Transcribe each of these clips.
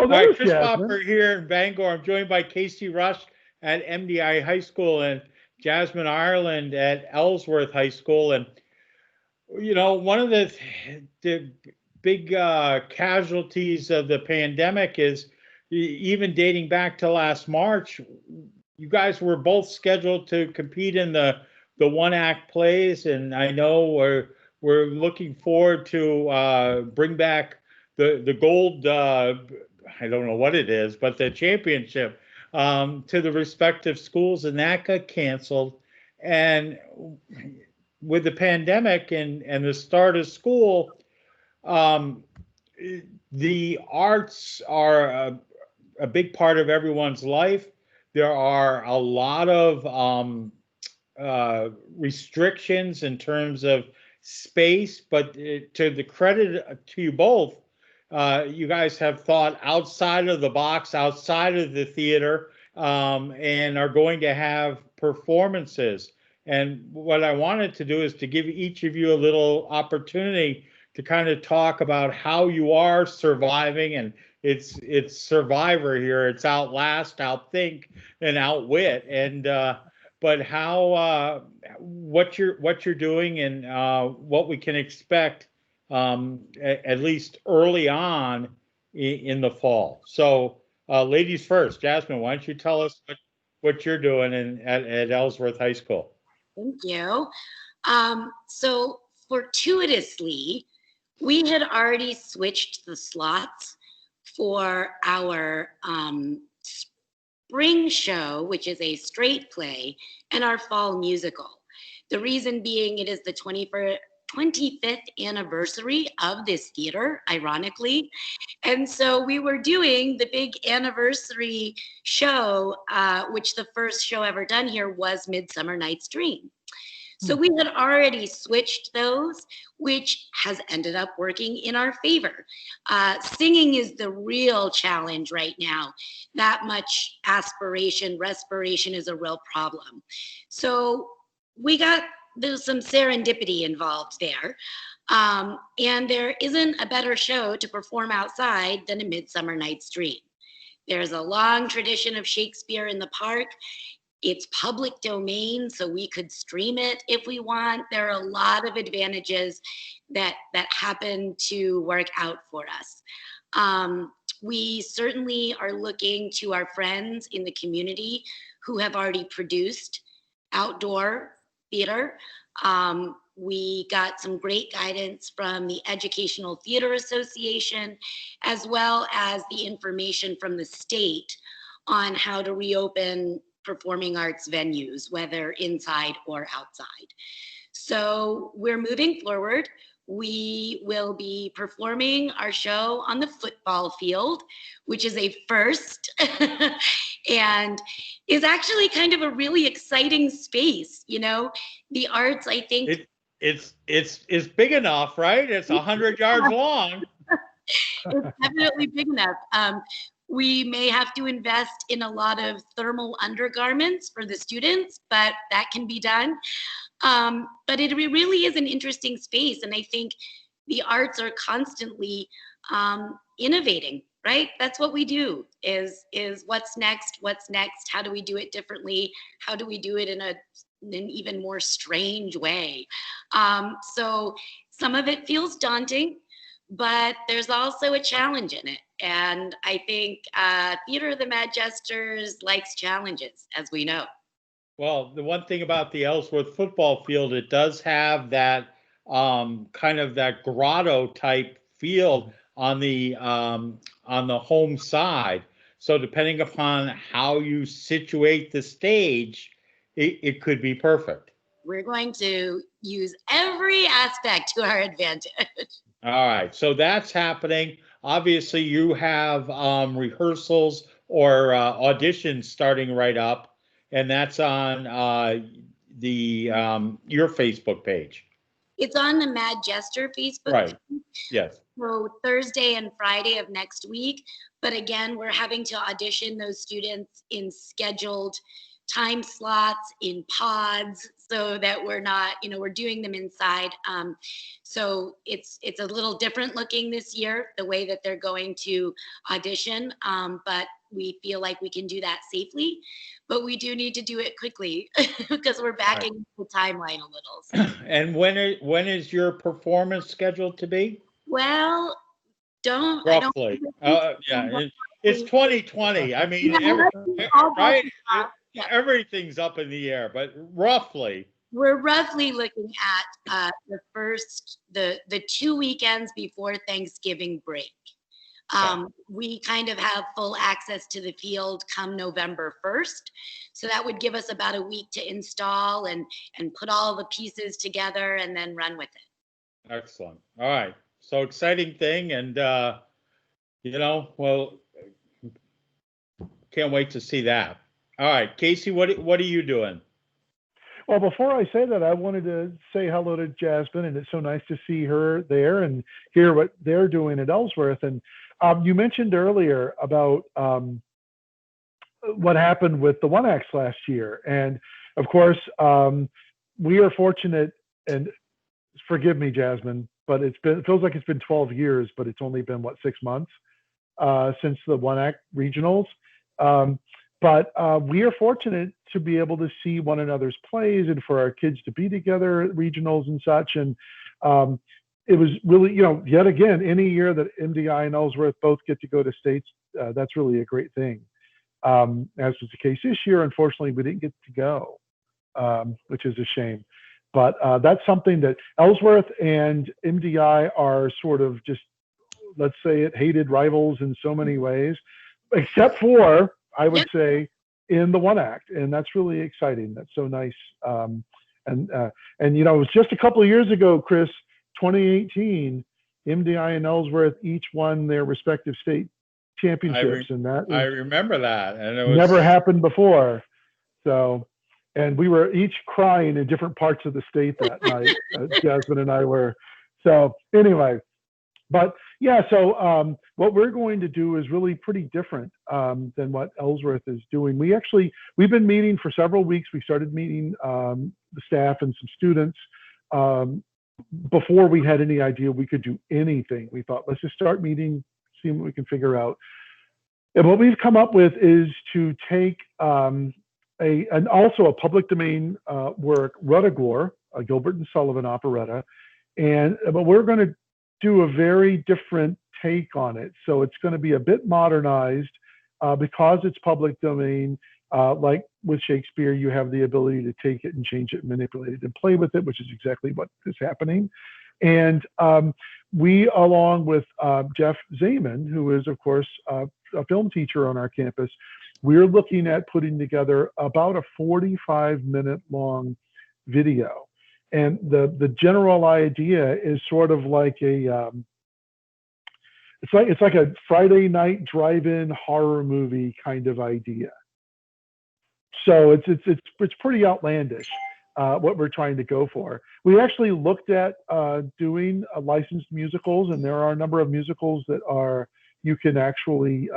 All right, there's Chris Jasmine. Hopper here in Bangor. I'm joined by Casey Rush at MDI High School and Jasmine Ireland at Ellsworth High School. And, one of the big casualties of the pandemic is even dating back to last March, you guys were both scheduled to compete in the one-act plays. And I know we're looking forward to bring back the gold, I don't know what it is, but the championship to the respective schools, and that got canceled. And with the pandemic and the start of school, um, the arts are a big part of everyone's life. There are a lot of restrictions in terms of space, but to the credit to you both, you guys have thought outside of the box, outside of the theater, and are going to have performances. And what I wanted to do is to give each of you a little opportunity to kind of talk about how you are surviving. And it's survivor here. It's outlast, outthink, and outwit. And but how what you're doing and what we can expect at least early on in the fall. So ladies first, Jasmine, why don't you tell us what you're doing at Ellsworth High School? Thank you. So fortuitously, we had already switched the slots for our spring show, which is a straight play, and our fall musical. The reason being it is the 25th anniversary of this theater, ironically. And so we were doing the big anniversary show, which the first show ever done here was Midsummer Night's Dream. So we had already switched those, which has ended up working in our favor. Singing is the real challenge right now. That much aspiration, respiration is a real problem. So there's some serendipity involved there. And there isn't a better show to perform outside than A Midsummer Night's Dream. There's a long tradition of Shakespeare in the park. It's public domain, so we could stream it if we want. There are a lot of advantages that happen to work out for us. We certainly are looking to our friends in the community who have already produced outdoor theater. We got some great guidance from the Educational Theater Association, as well as the information from the state on how to reopen performing arts venues, whether inside or outside. So we're moving forward. We will be performing our show on the football field, which is a first and is actually kind of a really exciting space. The arts, I think. It's big enough, right? It's 100 yards long. It's definitely big enough. We may have to invest in a lot of thermal undergarments for the students, but that can be done. But it really is an interesting space. And I think the arts are constantly innovating, right? That's what we do is what's next? How do we do it differently? How do we do it in an even more strange way? So some of it feels daunting, but there's also a challenge in it. And I think Theater of the Mad Jesters likes challenges, as we know. Well, the one thing about the Ellsworth football field, it does have that kind of that grotto type feel on the home side. So depending upon how you situate the stage, it could be perfect. We're going to use every aspect to our advantage. All right, so that's happening. Obviously, you have rehearsals or auditions starting right up, and that's on your Facebook page. It's on the Mad Jester Facebook right. page. Yes. So Thursday and Friday of next week. But again, we're having to audition those students in scheduled time slots in pods so that we're not, we're doing them inside. So it's a little different looking this year, the way that they're going to audition. But we feel like we can do that safely, but we do need to do it quickly because we're backing the timeline a little. So. And when is your performance scheduled to be? Well, roughly. It's 2020. I mean, right? Everything's up in the air, but roughly. We're roughly looking at the 2 weekends before Thanksgiving break. We kind of have full access to the field come November 1st. So that would give us about a week to install and put all the pieces together and then run with it. Excellent. All right. So exciting thing. And, well, can't wait to see that. All right, Casey, what are you doing? Well, before I say that, I wanted to say hello to Jasmine, and it's so nice to see her there and hear what they're doing at Ellsworth. And you mentioned earlier about what happened with the One Acts last year. And of course, we are fortunate, and forgive me, Jasmine, but it feels like it's been 12 years, but it's only been, 6 months since the One Act regionals. But we are fortunate to be able to see one another's plays and for our kids to be together at regionals and such. And it was really, yet again, any year that MDI and Ellsworth both get to go to states, that's really a great thing. As was the case this year, unfortunately, we didn't get to go, which is a shame. But that's something that Ellsworth and MDI are sort of just, let's say it, hated rivals in so many ways, except for, I would say, in the One Act. And that's really exciting. That's so nice. And it was just a couple of years ago, Chris, 2018, MDI and Ellsworth each won their respective state championships. I remember that. And it was never happened before. So, and we were each crying in different parts of the state that night. Jasmine and I were. So anyway, but yeah, so what we're going to do is really pretty different than what Ellsworth is doing. We've been meeting for several weeks. We started meeting the staff and some students before we had any idea we could do anything. We thought, let's just start meeting, see what we can figure out. And what we've come up with is to take and also a public domain work, Ruttigore, a Gilbert and Sullivan operetta, but we're going to do a very different take on it. So it's going to be a bit modernized because it's public domain. Like with Shakespeare, you have the ability to take it and change it, manipulate it, and play with it, which is exactly what is happening. And we, along with Jeff Zaman, who is, of course, a film teacher on our campus, we're looking at putting together about a 45-minute long video. And the general idea is sort of like it's like a Friday night drive-in horror movie kind of idea. So it's pretty outlandish what we're trying to go for. We actually looked at doing licensed musicals, and there are a number of musicals that you can actually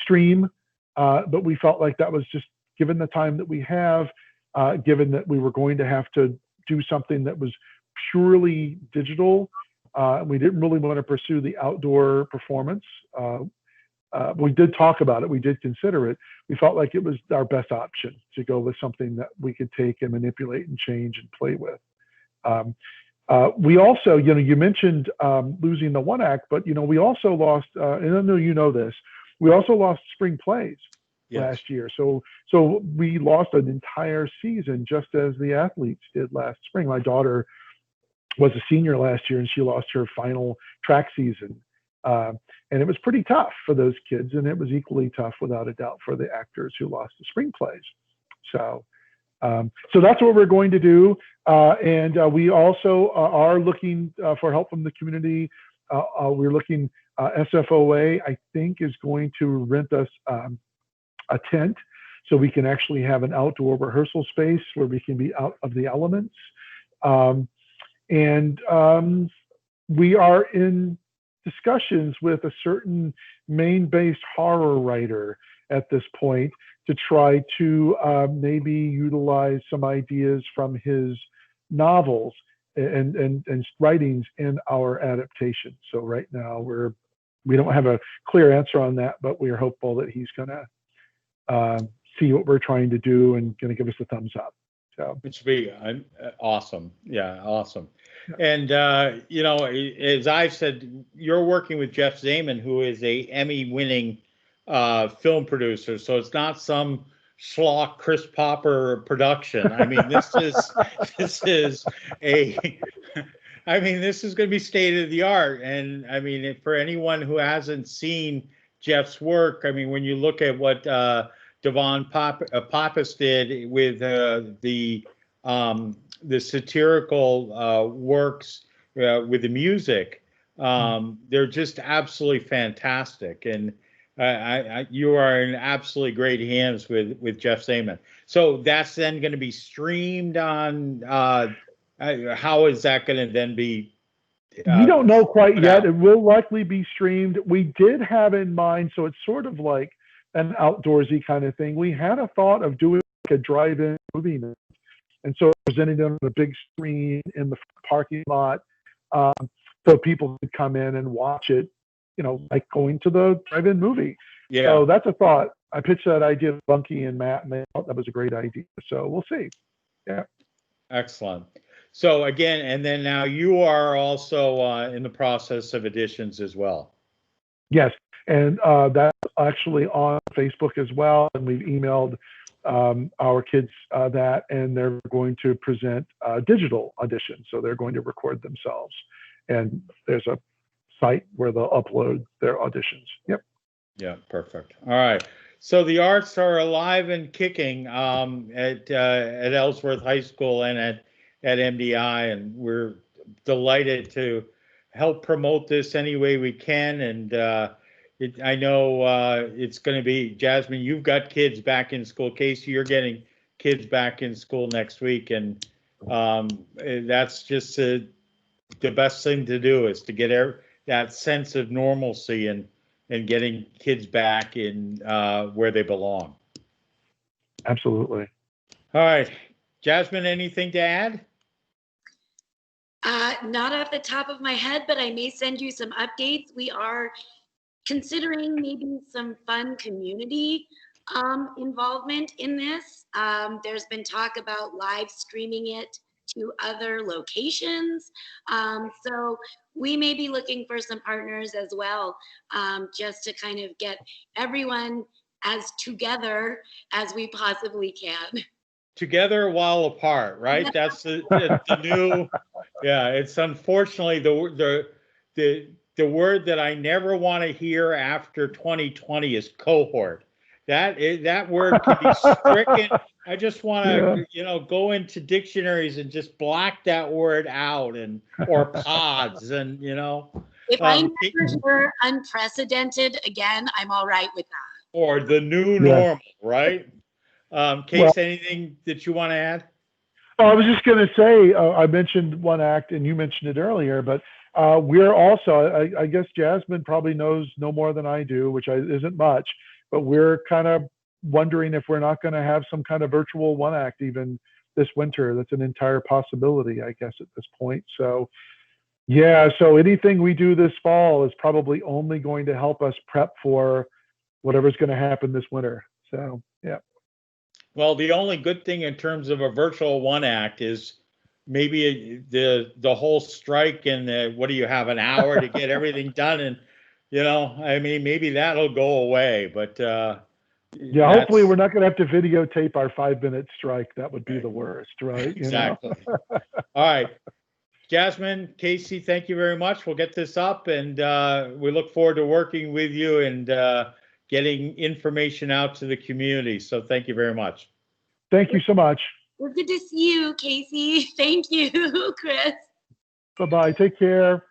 stream. But we felt like that was just, given the time that we have, given that we were going to have to do something that was purely digital. We didn't really want to pursue the outdoor performance. We did talk about it. We did consider it. We felt like it was our best option to go with something that we could take and manipulate and change and play with. We also, you mentioned losing the One Act, but, we also lost, and I know you know this, we also lost spring plays. Yes. Last year. So we lost an entire season, just as the athletes did last spring. My daughter was a senior last year, and she lost her final track season. And it was pretty tough for those kids, and it was equally tough, without a doubt, for the actors who lost the spring plays. So that's what we're going to do. And we also are looking for help from the community. We're looking, SFOA, I think, is going to rent us a tent, so we can actually have an outdoor rehearsal space where we can be out of the elements. We are in discussions with a certain Maine-based horror writer at this point to try to maybe utilize some ideas from his novels and writings in our adaptation. So right now we don't have a clear answer on that, but we are hopeful that he's going to see what we're trying to do and going to give us a thumbs up. So which would be awesome. Yeah, awesome. And you know, as I've said, you're working with Jeff Zaman, who is a Emmy-winning film producer. So it's not some schlock Chris Popper production. I mean, this is a I mean, this is going to be state of the art. And I mean, for anyone who hasn't seen Jeff's work, I mean, when you look at what Devon Pappas did with the satirical works with the music, they're just absolutely fantastic. And you are in absolutely great hands with Jeff Zaman. So that's then going to be streamed on. How is that going to then be? We don't know quite yet. It will likely be streamed. We did have in mind, so it's sort of like an outdoorsy kind of thing. We had a thought of doing like a drive-in movie night, and so presenting it on a big screen in the parking lot, so people could come in and watch it, you know, like going to the drive-in movie. Yeah. So that's a thought. I pitched that idea to Bunky and Matt, and they thought that was a great idea. So we'll see. Yeah. Excellent. So again, and then now you are also in the process of editions as well. Yes, and that's actually on Facebook as well. And we've emailed our kids that, and they're going to present digital auditions. So they're going to record themselves, and there's a site where they'll upload their auditions. Yep. Yeah, perfect. All right. So the arts are alive and kicking at Ellsworth High School and at MDI, and we're delighted to help promote this any way we can. And I know it's going to be, Jasmine, you've got kids back in school. Casey, you're getting kids back in school next week, and that's just the best thing to do, is to get that sense of normalcy and getting kids back in where they belong. Absolutely. All right. Jasmine, anything to add? Not off the top of my head, but I may send you some updates. We are considering maybe some fun community involvement in this. There's been talk about live streaming it to other locations. So we may be looking for some partners as well, just to kind of get everyone as together as we possibly can. Together while apart, right? That's the new, yeah, it's unfortunately the word that I never want to hear after 2020 is cohort. That word can be stricken. I just want to, you know, go into dictionaries and just black that word out, or pods, and you know. If I never hear unprecedented again, I'm all right with that. Or the new normal, right? Case, anything that you want to add? I was just going to say, I mentioned one act, and you mentioned it earlier, but we're also, I guess Jasmine probably knows no more than I do, which isn't much, but we're kind of wondering if we're not going to have some kind of virtual one act even this winter. That's an entire possibility, I guess, at this point. So yeah, so anything we do this fall is probably only going to help us prep for whatever's going to happen this winter. So yeah. Well, the only good thing in terms of a virtual one act is maybe the whole strike, and what do you have, an hour to get everything done, and you know, I mean, maybe that'll go away. But yeah, hopefully we're not going to have to videotape our 5-minute strike. That would be the worst, right? Exactly. You know? All right, Jasmine, Casey, thank you very much. We'll get this up, and we look forward to working with you and getting information out to the community. So thank you very much. Thank you so much. Well, good to see you, Casey. Thank you, Chris. Bye-bye. Take care.